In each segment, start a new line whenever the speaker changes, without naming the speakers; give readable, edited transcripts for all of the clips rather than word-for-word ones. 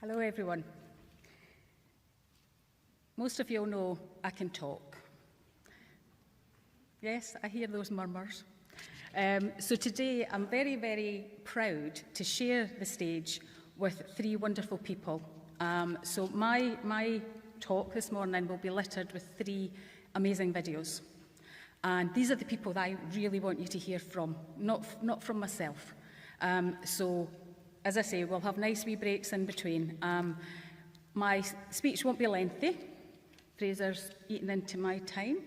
Hello everyone. Most of you all know I can talk. Yes, I hear those murmurs. So today I'm very, very proud to share the stage with three wonderful people. So my talk this morning will be littered with three amazing videos. And these are the people that I really want you to hear from, not from myself. So, as I say, we'll have nice wee breaks in between. My speech won't be lengthy. Fraser's eating into my time.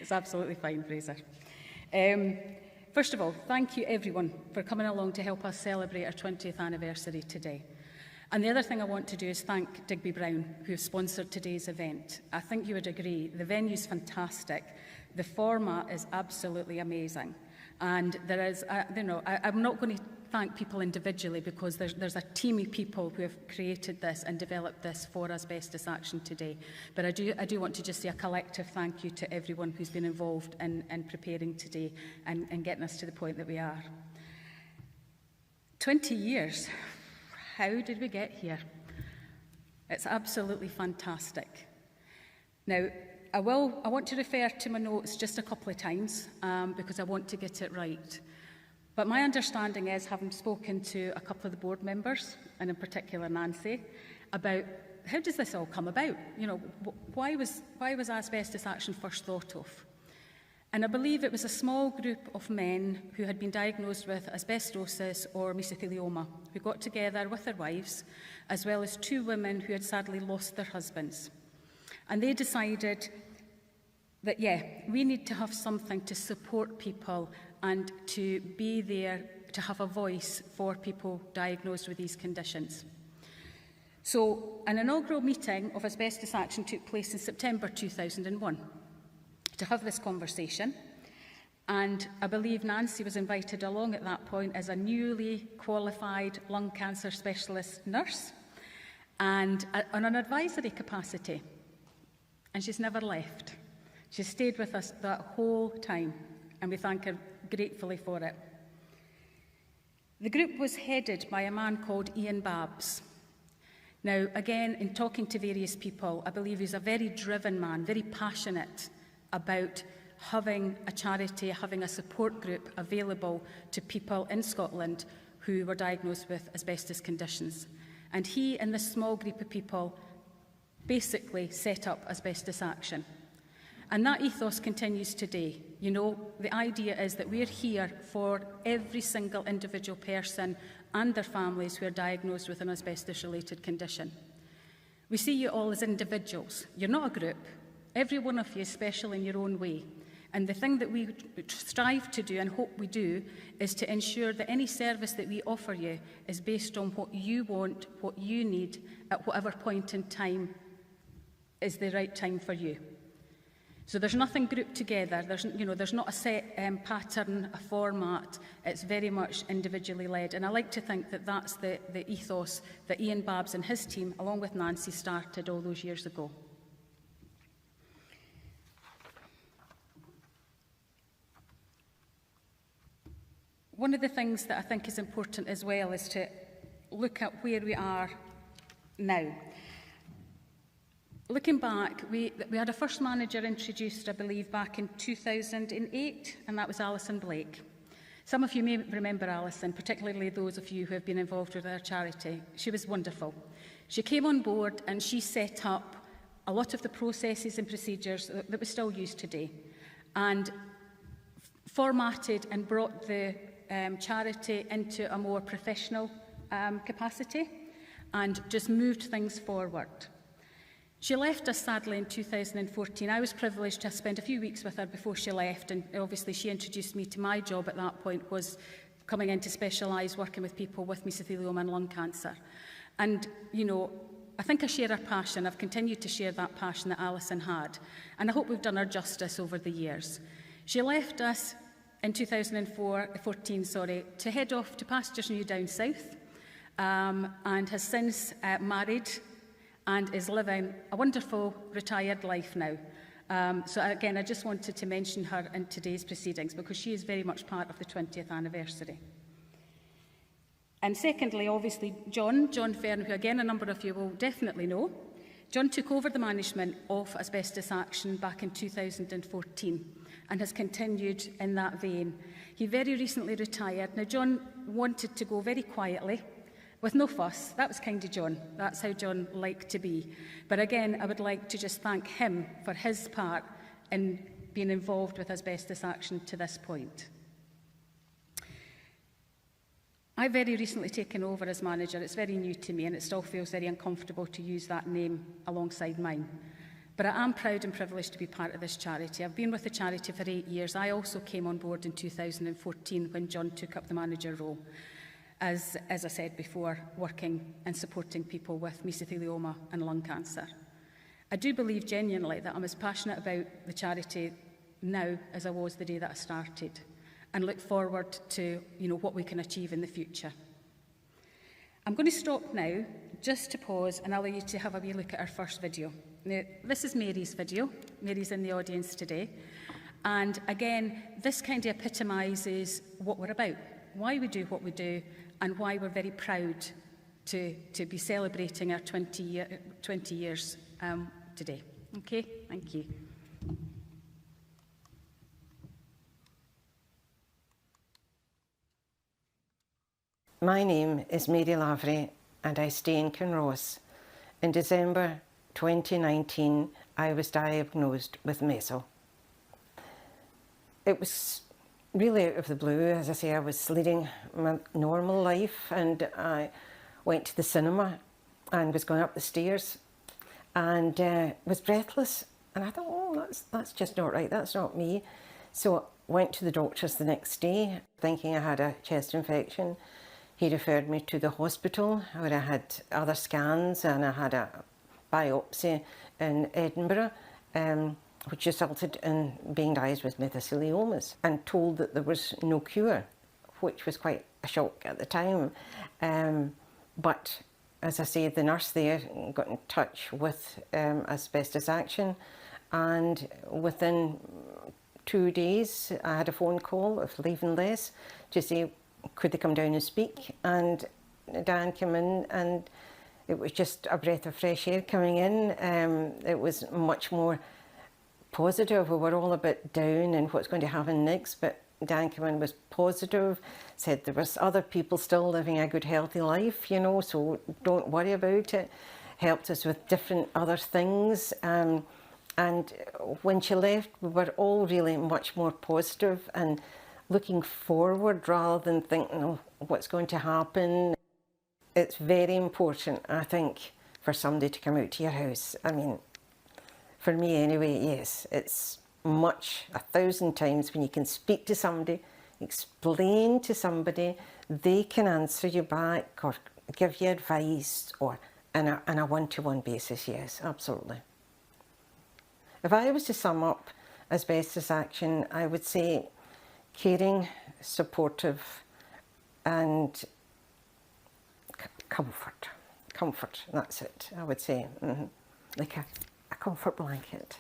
It's absolutely fine, Fraser. First of all, thank you everyone for coming along to help us celebrate our 20th anniversary today. And the other thing I want to do is thank Digby Brown, who sponsored today's event. I think you would agree, the venue's fantastic. The format is absolutely amazing. And there is, I'm not going to thank people individually because there's a team of people who have created this and developed this for Asbestos Action today. But I do want to just say a collective thank you to everyone who's been involved in preparing today and getting us to the point that we are. 20 years. How did we get here? It's absolutely fantastic. Now, I want to refer to my notes just a couple of times because I want to get it right. But my understanding is, having spoken to a couple of the board members, and in particular Nancy, about how does this all come about? You know, why was Asbestos Action first thought of? And I believe it was a small group of men who had been diagnosed with asbestosis or mesothelioma, who got together with their wives, as well as two women who had sadly lost their husbands. And they decided that, we need to have something to support people and to be there to have a voice for people diagnosed with these conditions. So an inaugural meeting of Asbestos Action took place in September 2001 to have this conversation. And I believe Nancy was invited along at that point as a newly qualified lung cancer specialist nurse and on an advisory capacity. And she's never left. She stayed with us that whole time, and we thank her gratefully for it. The group was headed by a man called Ian Babs. Now, again, in talking to various people, I believe he's a very driven man, very passionate about having a charity, having a support group available to people in Scotland who were diagnosed with asbestos conditions. And he and this small group of people basically set up Asbestos Action. And that ethos continues today. You know, the idea is that we're here for every single individual person and their families who are diagnosed with an asbestos-related condition. We see you all as individuals. You're not a group. Every one of you is special in your own way. And the thing that we strive to do and hope we do is to ensure that any service that we offer you is based on what you want, what you need, at whatever point in time is the right time for you. So there's nothing grouped together. There's not a set pattern, a format. It's very much individually led. And I like to think that that's the ethos that Ian Babs and his team, along with Nancy, started all those years ago. One of the things that I think is important as well is to look at where we are now. Looking back, we had a first manager introduced, I believe, back in 2008, and that was Alison Blake. Some of you may remember Alison, particularly those of you who have been involved with our charity. She was wonderful. She came on board and she set up a lot of the processes and procedures that we still use today, and formatted and brought the charity into a more professional capacity and just moved things forward. She left us sadly in 2014. I was privileged to spend a few weeks with her before she left, and obviously she introduced me to my job at that point, was coming in to specialise working with people with mesothelioma and lung cancer. And, you know, I think I share her passion. I've continued to share that passion that Alison had, and I hope we've done her justice over the years. She left us in 2014 to head off to pastures new down south, and has since married and is living a wonderful retired life now. So again, I just wanted to mention her in today's proceedings because she is very much part of the 20th anniversary. And secondly, obviously, John Fern, who again a number of you will definitely know. John took over the management of Asbestos Action back in 2014 and has continued in that vein. He very recently retired. Now, John wanted to go very quietly, with no fuss. That was kind of John. That's how John liked to be. But again, I would like to just thank him for his part in being involved with Asbestos Action to this point. I've very recently taken over as manager. It's very new to me and it still feels very uncomfortable to use that name alongside mine. But I am proud and privileged to be part of this charity. I've been with the charity for 8 years. I also came on board in 2014 when John took up the manager role. As I said before, working and supporting people with mesothelioma and lung cancer. I do believe genuinely that I'm as passionate about the charity now as I was the day that I started, and look forward to what we can achieve in the future. I'm going to stop now just to pause and allow you to have a wee look at our first video. Now, this is Mary's video. Mary's in the audience today. And again, this kind of epitomises what we're about, why we do what we do, and why we're very proud to be celebrating our 20 years today. Okay, thank you.
My name is Mary Lavery and I stay in Kinross. In December 2019, I was diagnosed with meso. It was really out of the blue. As I say, I was leading my normal life and I went to the cinema and was going up the stairs and was breathless. And I thought, oh, that's just not right, that's not me. So I went to the doctors the next day thinking I had a chest infection. He referred me to the hospital where I had other scans and I had a biopsy in Edinburgh, which resulted in being diagnosed with mesotheliomas and told that there was no cure, which was quite a shock at the time. But as I say, the nurse there got in touch with Asbestos Action, and within 2 days I had a phone call of Leaving Less to say, could they come down and speak? And Dianne came in and it was just a breath of fresh air coming in. It was much more positive. We were all a bit down and what's going to happen next, but Dianne came in, was positive, said there was other people still living a good healthy life, so don't worry about it. Helped us with different other things. And when she left, we were all really much more positive and looking forward rather than thinking, oh, what's going to happen. It's very important, I think, for somebody to come out to your house. I mean, for me anyway, yes, it's much, 1,000 times when you can speak to somebody, explain to somebody, they can answer you back or give you advice or on a one-to-one basis, yes, absolutely. If I was to sum up Asbestos Action, I would say caring, supportive and comfort, that's it, I would say, like a comfort blanket.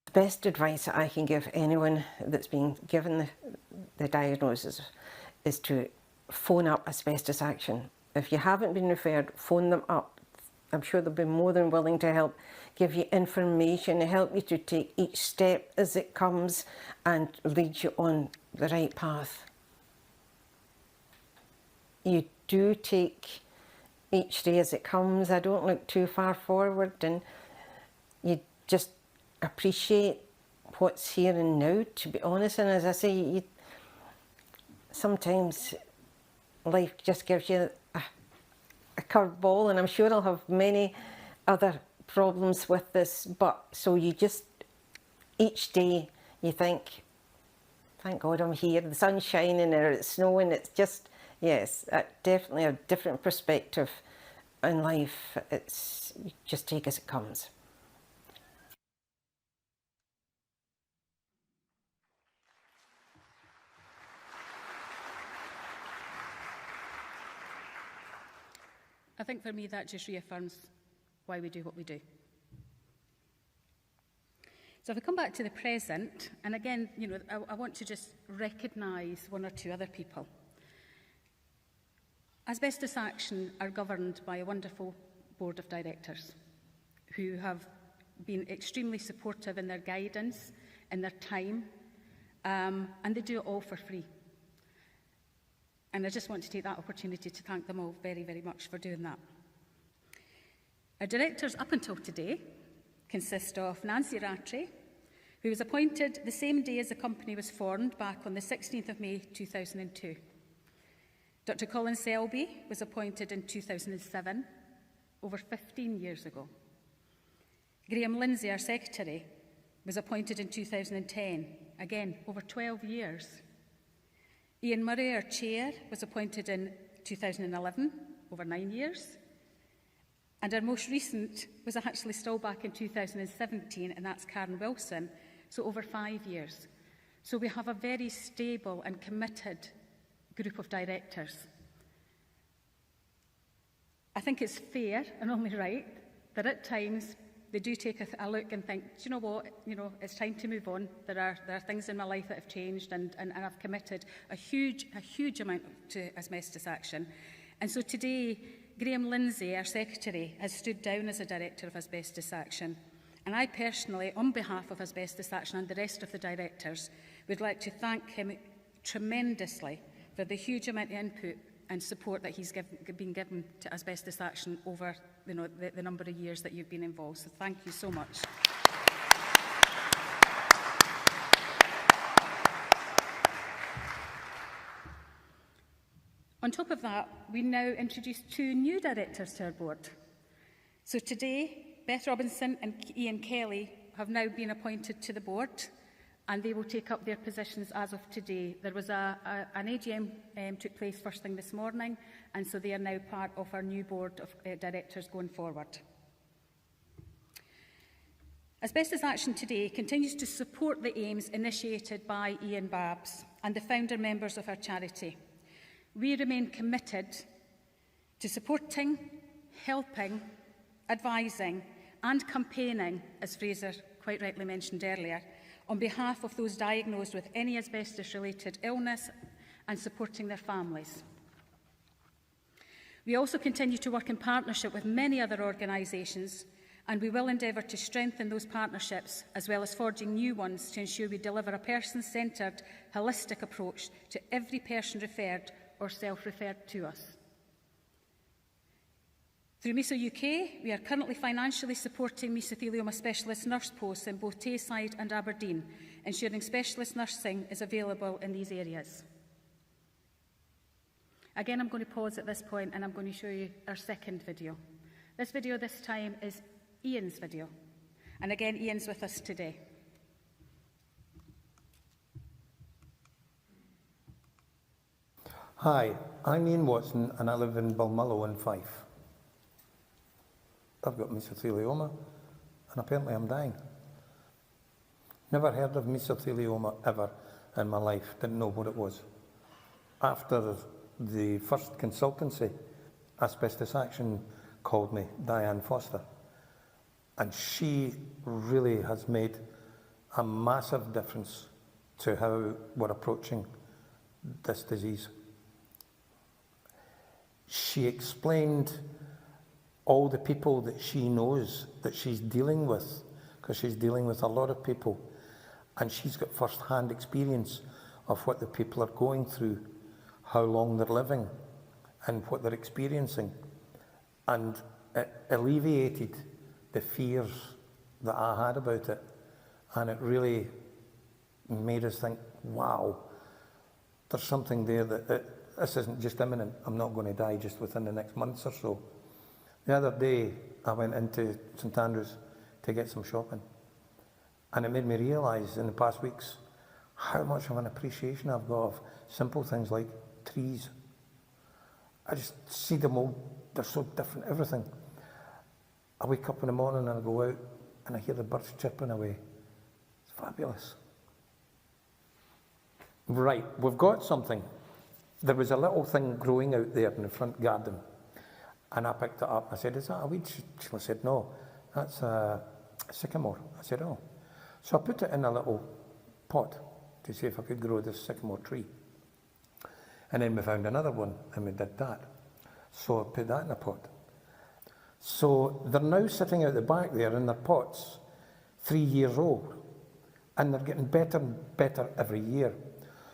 The best advice I can give anyone that's been given the diagnosis is to phone up Asbestos Action. If you haven't been referred, phone them up. I'm sure they'll be more than willing to help, give you information, help you to take each step as it comes and lead you on the right path. You do take each day as it comes. I don't look too far forward, and you just appreciate what's here and now, to be honest. And as I say, sometimes life just gives you a curveball, and I'm sure I'll have many other problems with this, but so you just, each day you think, thank God I'm here, the sun's shining or it's snowing. It's just, yes, definitely a different perspective in life. It's, you just take as it comes.
I think for me that just reaffirms why we do what we do. So if we come back to the present, and again, I want to just recognise one or two other people. Asbestos Action are governed by a wonderful board of directors who have been extremely supportive in their guidance, in their time, and they do it all for free. And I just want to take that opportunity to thank them all very, very much for doing that. Our directors up until today consist of Nancy Rattray, who was appointed the same day as the company was formed, back on the 16th of May 2002. Dr Colin Selby was appointed in 2007, over 15 years ago. Graham Lindsay, our secretary, was appointed in 2010, again, over 12 years. Ian Murray, our chair, was appointed in 2011, over 9 years. And our most recent was actually still back in 2017, and that's Karen Wilson, so over 5 years. So we have a very stable and committed group of directors. I think it's fair and only right that at times they do take a look and think, do you know what, it's time to move on. There are things in my life that have changed, and I've committed a huge amount to Asbestos Action. And so today, Graham Lindsay, our secretary, has stood down as a director of Asbestos Action. And I personally, on behalf of Asbestos Action and the rest of the directors, would like to thank him tremendously for the huge amount of input and support that he's been given to Asbestos Action over the number of years that you've been involved. So thank you so much. On top of that, we now introduce 2 new directors to our board. So today, Beth Robinson and Ian Kelly have now been appointed to the board, and they will take up their positions as of today. There was an AGM took place first thing this morning, and so they are now part of our new board of directors going forward. Asbestos Action today continues to support the aims initiated by Ian Babs and the founder members of our charity. We remain committed to supporting, helping, advising and campaigning, as Fraser quite rightly mentioned earlier, on behalf of those diagnosed with any asbestos-related illness and supporting their families. We also continue to work in partnership with many other organisations, and we will endeavour to strengthen those partnerships as well as forging new ones to ensure we deliver a person-centred, holistic approach to every person referred or self-referred to us. Through Meso UK, we are currently financially supporting mesothelioma specialist nurse posts in both Tayside and Aberdeen, ensuring specialist nursing is available in these areas. Again, I'm going to pause at this point and I'm going to show you our second video. This video this time is Ian's video. And again, Ian's with us today.
Hi, I'm Ian Watson and I live in Balmullo in Fife. I've got mesothelioma and apparently I'm dying. Never heard of mesothelioma ever in my life, didn't know what it was. After the first consultancy, Asbestos Action called me, Dianne Foster, and she really has made a massive difference to how we're approaching this disease. She explained all the people that she knows that she's dealing with, because she's dealing with a lot of people, and she's got first-hand experience of what the people are going through, how long they're living, and what they're experiencing. And it alleviated the fears that I had about it, and it really made us think, wow, there's something there that this isn't just imminent. I'm not going to die just within the next months or so. The other day, I went into St Andrews to get some shopping, and it made me realise in the past weeks how much of an appreciation I've got of simple things like trees. I just see them all, they're so different, everything. I wake up in the morning and I go out and I hear the birds chirping away. It's fabulous. Right, we've got something. There was a little thing growing out there in the front garden, and I picked it up. I said, is that a weed? She said, no, that's a sycamore. I said, oh. So I put it in a little pot to see if I could grow this sycamore tree. And then we found another one, and we did that. So I put that in a pot. So they're now sitting out the back there in their pots, 3 years old, and they're getting better and better every year.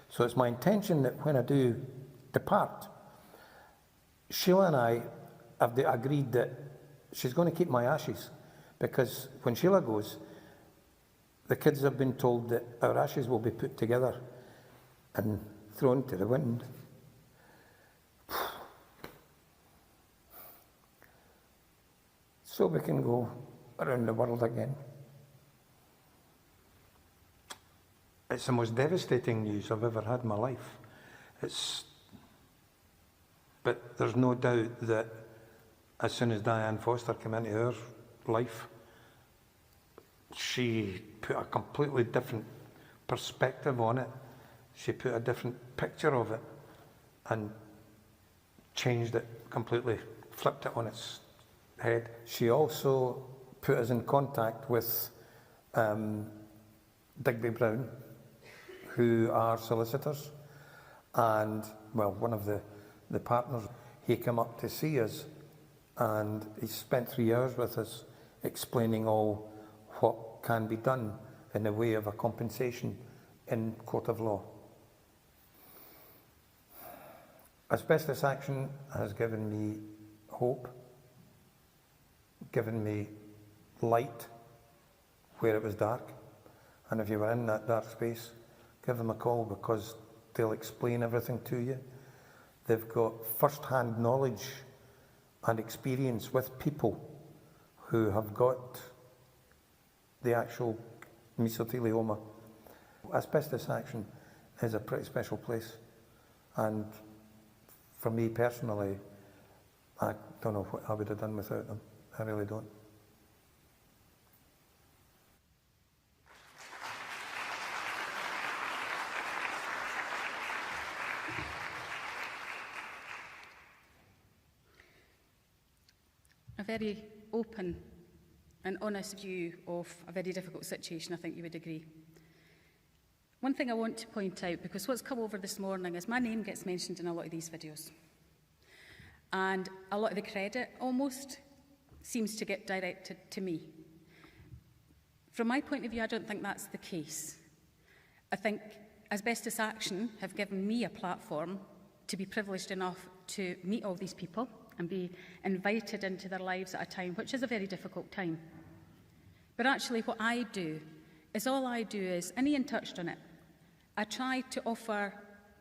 So it's my intention that when I do depart, Sheila and I have agreed that she's going to keep my ashes, because when Sheila goes, the kids have been told that our ashes will be put together and thrown to the wind. So we can go around the world again. It's the most devastating news I've ever had in my life. But there's no doubt that as soon as Dianne Foster came into our life, she put a completely different perspective on it. She put a different picture of it and changed it completely, flipped it on its head. She also put us in contact with Digby Brown, who are solicitors, and well, one of the partners, he came up to see us, and he spent 3 hours with us explaining all what can be done in the way of a compensation in court of law. Asbestos Action has given me hope, given me light where it was dark, and if you were in that dark space, give them a call, because they'll explain everything to you. They've got first-hand knowledge and experience with people who have got the actual mesothelioma. Asbestos Action is a pretty special place, and for me personally, I don't know what I would have done without them. I really don't.
A very open and honest view of a very difficult situation, I think you would agree. One thing I want to point out, because what's come over this morning is my name gets mentioned in a lot of these videos. And a lot of the credit almost seems to get directed to me. From my point of view, I don't think that's the case. I think Asbestos Action have given me a platform to be privileged enough to meet all these people and be invited into their lives at a time which is a very difficult time. But actually what I do is, and Ian touched on it, I try to offer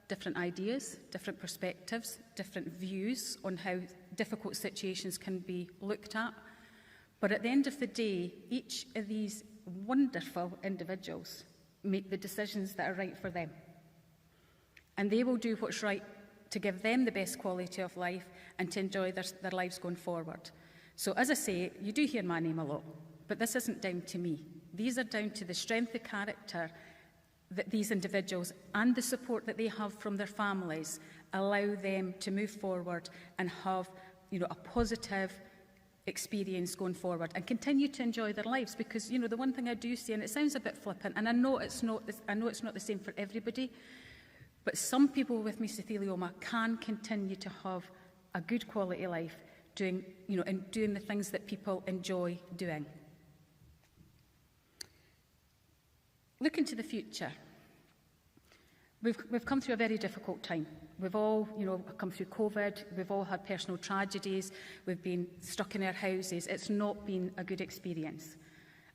different ideas, different perspectives, different views on how difficult situations can be looked at. But at the end of the day, each of these wonderful individuals make the decisions that are right for them. And they will do what's right to give them the best quality of life and to enjoy their lives going forward. So as I say, you do hear my name a lot, but this isn't down to me. These are down to the strength of character that these individuals and the support that they have from their families allow them to move forward and have, a positive experience going forward and continue to enjoy their lives. Because, the one thing I do see, and it sounds a bit flippant, and I know it's not the same for everybody, but some people with mesothelioma can continue to have a good quality life doing the things that people enjoy doing. Looking to the future, we've come through a very difficult time. We've all, come through COVID. We've all had personal tragedies. We've been stuck in our houses. It's not been a good experience.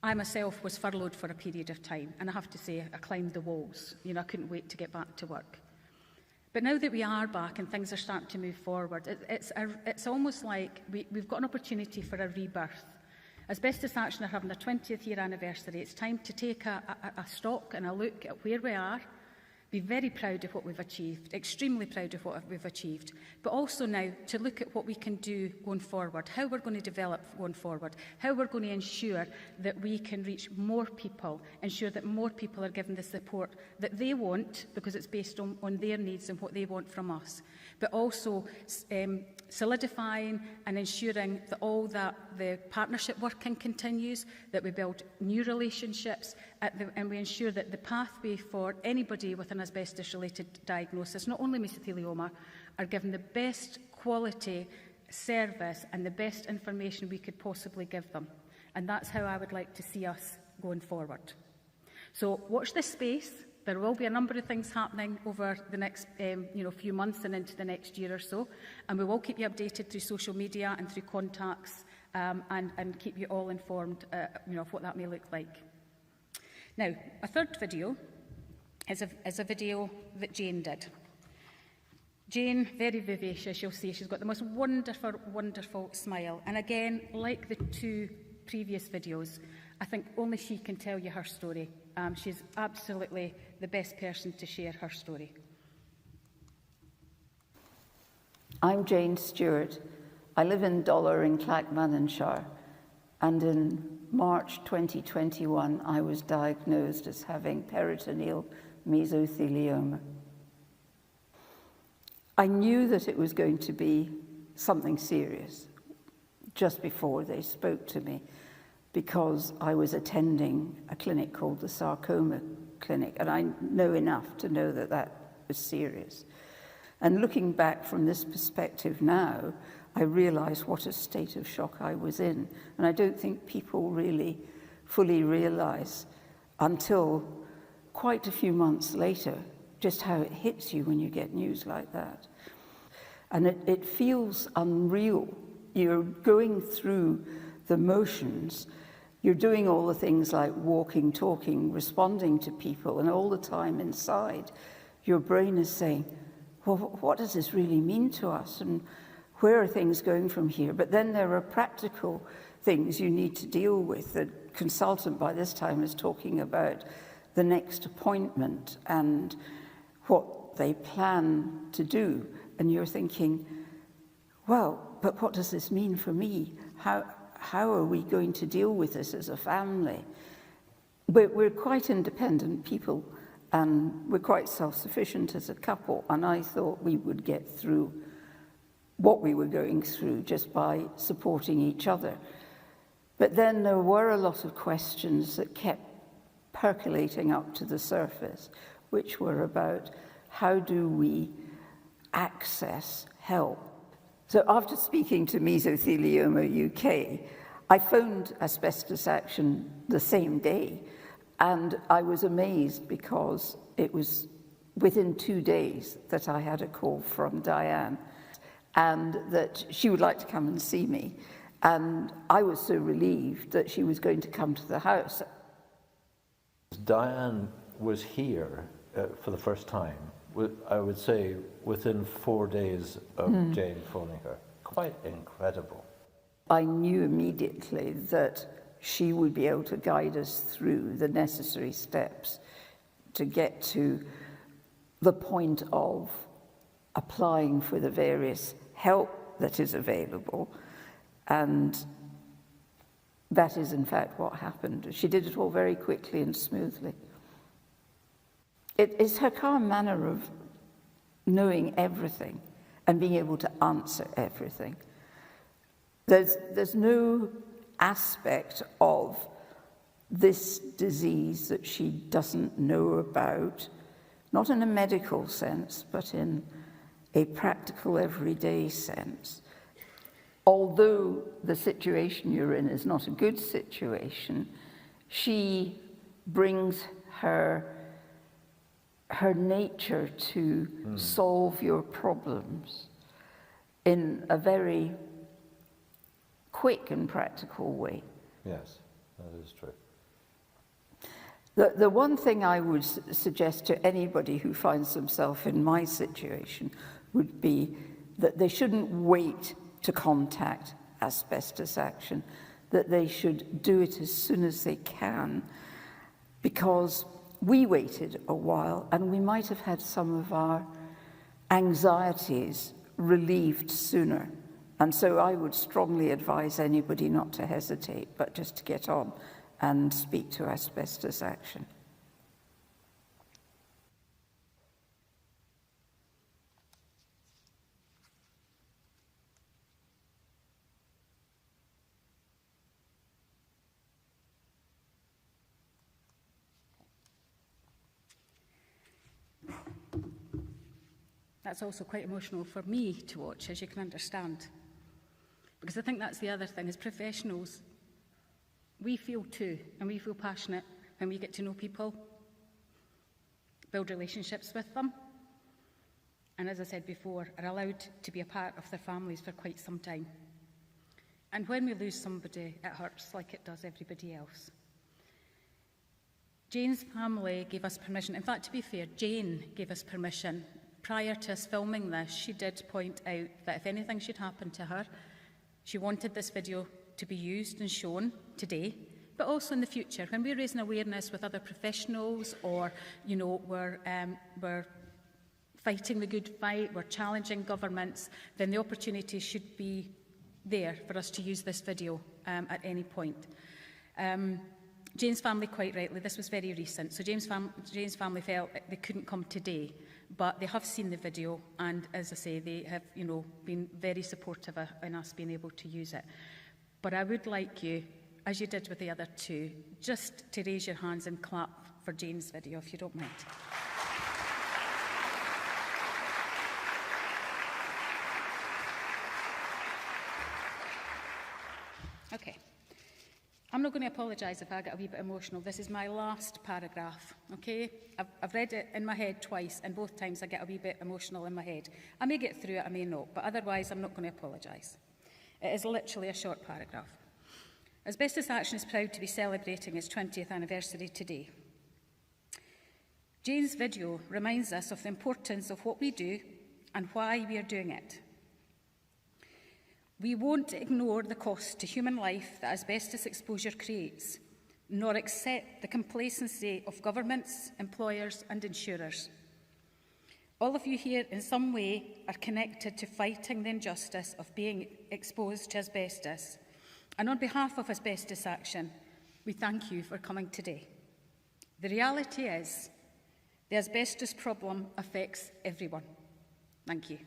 I myself was furloughed for a period of time, and I have to say I climbed the walls. I couldn't wait to get back to work. But now that we are back and things are starting to move forward, it's almost like we've got an opportunity for a rebirth. Asbestos Action are having their 20th year anniversary. It's time to take a stock and a look at where we are, be very proud of what we've achieved, extremely proud of what we've achieved, but also now to look at what we can do going forward, how we're going to develop going forward, how we're going to ensure that we can reach more people, ensure that more people are given the support that they want, because it's based on their needs and what they want from us, but also solidifying and ensuring that all that the partnership working continues, that we build new relationships, and we ensure that the pathway for anybody with an asbestos-related diagnosis, not only mesothelioma, are given the best quality service and the best information we could possibly give them. And that's how I would like to see us going forward. So watch this space. There will be a number of things happening over the next few months and into the next year or so. And we will keep you updated through social media and through contacts and keep you all informed of what that may look like. Now, a third video is a video that Jane did. Jane, very vivacious, you'll see. She's got the most wonderful, wonderful smile. And again, like the two previous videos, I think only she can tell you her story. She's absolutely the best person to share her story.
I'm Jane Stewart. I live in Dollar in Clackmannanshire, and in March 2021 I was diagnosed as having peritoneal mesothelioma. I knew that it was going to be something serious just before they spoke to me, because I was attending a clinic called the Sarcoma Clinic, and I know enough to know that that was serious. And looking back from this perspective now, I realize what a state of shock I was in. And I don't think people really fully realize until quite a few months later just how it hits you when you get news like that. And it feels unreal. You're going through the motions. You're doing all the things like walking, talking, responding to people, and all the time inside, your brain is saying, well, what does this really mean to us? And where are things going from here? But then there are practical things you need to deal with. The consultant by this time is talking about the next appointment and what they plan to do. And you're thinking, well, but what does this mean for me? How are we going to deal with this as a family? We're quite independent people, and we're quite self-sufficient as a couple, and I thought we would get through what we were going through just by supporting each other. But then there were a lot of questions that kept percolating up to the surface, which were about how do we access help. So after speaking to Mesothelioma UK, I phoned Asbestos Action the same day, and I was amazed because it was within 2 days that I had a call from Dianne, and that she would like to come and see me. And I was so relieved that she was going to come to the house.
Dianne was here for the first time, I would say within 4 days of Jane phoning her. Quite incredible.
I knew immediately that she would be able to guide us through the necessary steps to get to the point of applying for the various help that is available. And that is, in fact, what happened. She did it all very quickly and smoothly. It is her calm manner of knowing everything and being able to answer everything. There's no aspect of this disease that she doesn't know about, not in a medical sense, but in a practical, everyday sense. Although the situation you're in is not a good situation, she brings her nature to solve your problems in a very quick and practical way.
Yes, that is true.
The one thing I would suggest to anybody who finds themselves in my situation would be that they shouldn't wait to contact Asbestos Action, that they should do it as soon as they can, because we waited a while and we might have had some of our anxieties relieved sooner. And so I would strongly advise anybody not to hesitate, but just to get on and speak to Asbestos Action.
That's also quite emotional for me to watch, as you can understand. Because I think that's the other thing, as professionals, we feel too, and we feel passionate when we get to know people, build relationships with them, and as I said before, are allowed to be a part of their families for quite some time. And when we lose somebody, it hurts like it does everybody else. Jane's family gave us permission. In fact, to be fair, Jane gave us permission. Prior to us filming this, she did point out that if anything should happen to her, she wanted this video to be used and shown today, but also in the future. When we're raising awareness with other professionals, or, you know, we're fighting the good fight, we're challenging governments, then the opportunity should be there for us to use this video at any point. Jane's family, quite rightly, this was very recent, so Jane's family felt they couldn't come today, but they have seen the video, and as I say, they have, you know, been very supportive in us being able to use it. But I would like you, as you did with the other two, just to raise your hands and clap for Jane's video, if you don't mind. Okay. I'm not going to apologise if I get a wee bit emotional. This is my last paragraph, okay? I've read it in my head twice, and both times I get a wee bit emotional in my head. I may get through it, I may not, but otherwise I'm not going to apologise. It is literally a short paragraph. Asbestos Action is proud to be celebrating its 20th anniversary today. Jane's video reminds us of the importance of what we do and why we are doing it. We won't ignore the cost to human life that asbestos exposure creates, nor accept the complacency of governments, employers and insurers. All of you here in some way are connected to fighting the injustice of being exposed to asbestos. And on behalf of Asbestos Action, we thank you for coming today. The reality is, the asbestos problem affects everyone. Thank you.